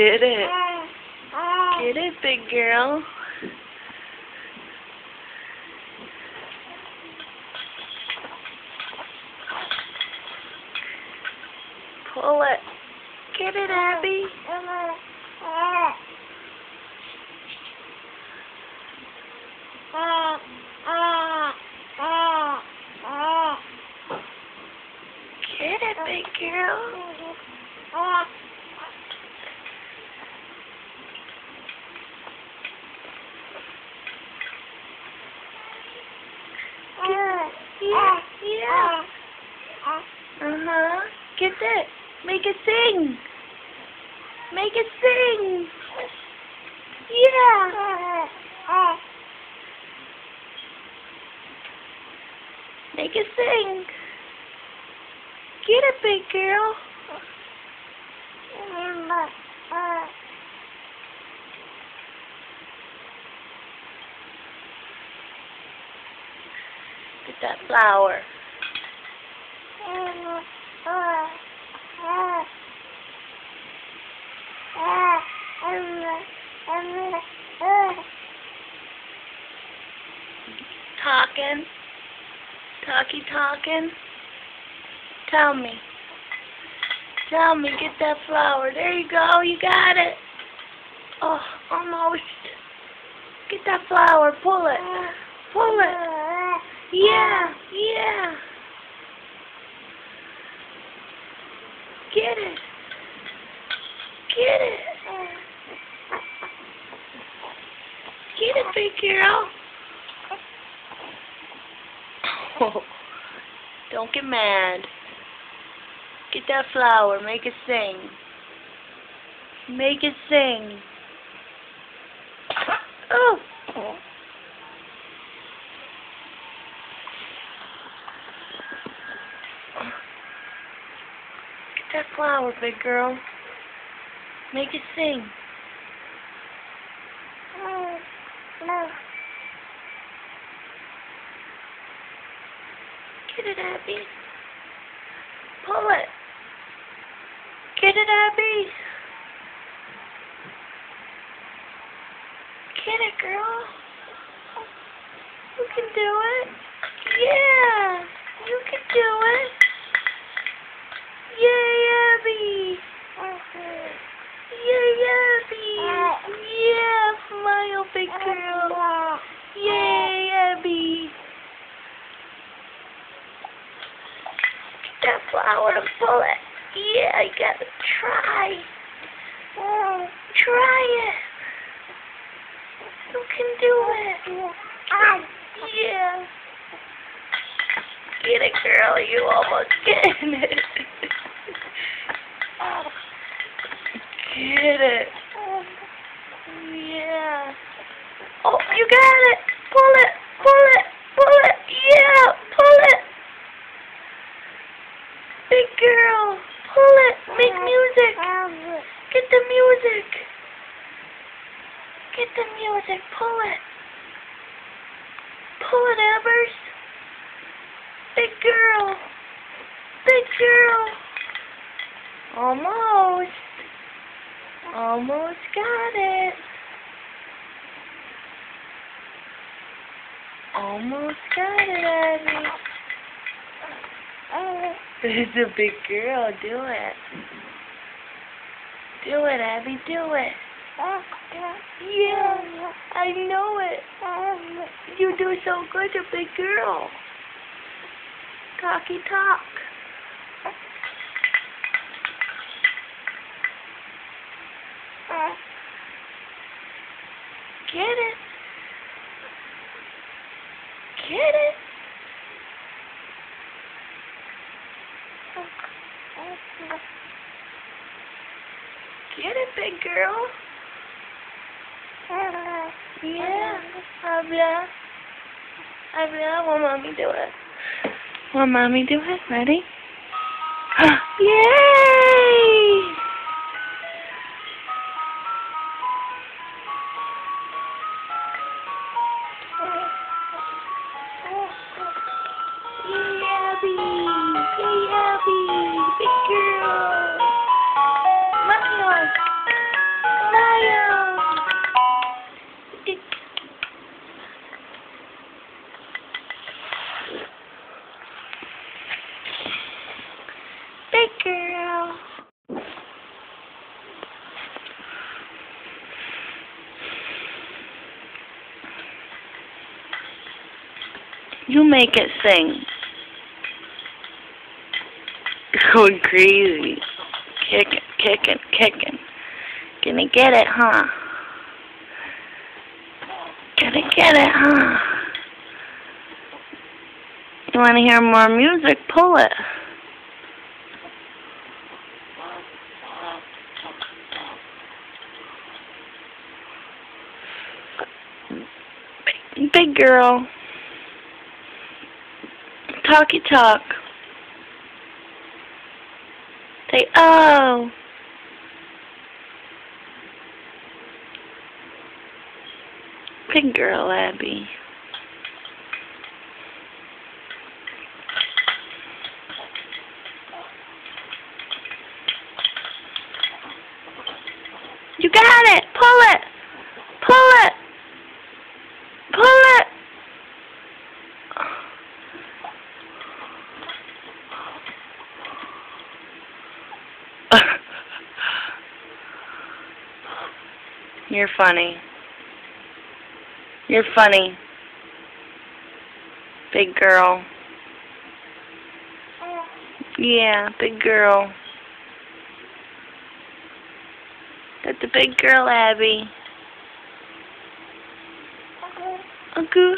Get it. Get it, big girl. Pull it. Get it, Abby. Get it, big girl. Yeah. Uh-huh. Get it. Make it sing. Make it sing. Yeah. Make it sing. Get it, big girl. Get that flower. Talking. Talking. Tell me. Get that flower. There you go. You got it. Oh, almost. Get that flower. Pull it. Pull it. Yeah. Get it. Get it, big girl. Oh, don't get mad. Get that flower. Make it sing. Make it sing. Oh. Get that flower, big girl. Make it sing. Get it, Abby. Pull it. Get it, Abby. Get it, girl. You can do it. Yeah. You can do it. Yay, Abby. Yay, Abby. Yeah, smile, big girl. Yay, Abby. Get that flower and pull it. Yeah, you gotta try. Try it. You can do it. Yeah. Get it, girl. You almost getting it. Get it. Yeah. Oh, you got it. Pull it. Yeah, pull it. Big girl. Pull it. Make music. Get the music. Pull it. Pull it, Evers. Big girl. Almost got it. Abby. It's a big girl. Do it. Do it, Abby. Do it. Yeah, I know it. You do so good, a big girl. Talky talk. Get it. Get it, big girl. Yeah. Habla. Want mommy do it? Ready? Yay! Yay, Abby, big girl. Mommy. girl. You make it sing. Going crazy. Kicking, kicking, kicking. Gonna get it, huh? Gonna get it, huh? You wanna hear more music? Pull it. Big girl. Talky talk. Say, oh. Big girl, Abby. You got it! Pull it! Pull it! Pull it! You're funny. You're funny. Big girl. Yeah, big girl. That's a big girl, Abby. Okay.